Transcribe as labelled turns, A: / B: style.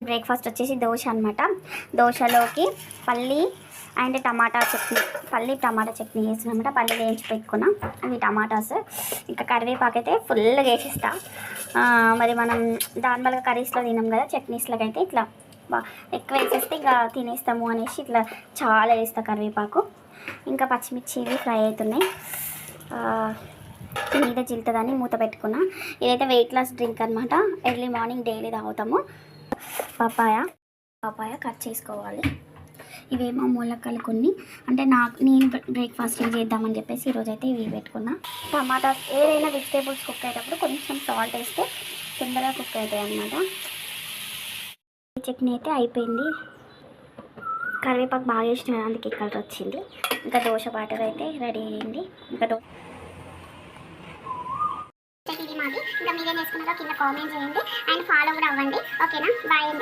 A: Breakfast వచ్చేసి దోశ అనమాట. దోశలోకి పల్లి అండ్ టమాటా చట్నీ, పల్లి టమాటా చట్నీ వేసినమాట. పల్లి వేయించి పెట్టుకున్నా, అవి టమాటాస్, ఇంకా కరివేపాకు అయితే ఫుల్గా వేసిస్తా. మరి మనం నార్మల్గా కర్రీస్లో తినాం కదా, చట్నీస్లోకి అయితే ఇట్లా ఎక్కువ వేసేస్తే ఇంకా తినేస్తాము అనేసి ఇట్లా చాలా వేస్తా కరివేపాకు. ఇంకా పచ్చిమిర్చి ఇవి ఫ్రై అవుతున్నాయి. మీద జిల్తుందని మూత పెట్టుకున్నా. ఇదైతే వెయిట్ లాస్ డ్రింక్ అనమాట. ఎర్లీ మార్నింగ్ డైలీ తాగుతాము. పపాయ కట్ చేసుకోవాలి. ఇవేమో మూలక్కలు కొన్ని, అంటే నేను బ్రేక్ఫాస్ట్ చేద్దామని చెప్పేసి ఈరోజైతే ఇవి పెట్టుకున్నా. టమాటాస్ ఏదైనా వెజిటేబుల్స్ కుక్ అయ్యేటప్పుడు కొంచెం సాల్ట్ వేస్తే తొందరగా కుక్ అవుతాయి అన్నమాట. చట్నీ అయితే అయిపోయింది. కరివేపాకు బాగా వేసిన అందుకే కలర్ వచ్చింది. ఇంకా దోశ బాటర్ అయితే రెడీ అయ్యింది. ఇంకా మాది ఇంకా మీరేం చేసుకున్నారో కింద కామెంట్ చేయండి అండ్ ఫాలో కూడా అవ్వండి. ఓకేనా, బాయ్ అండి.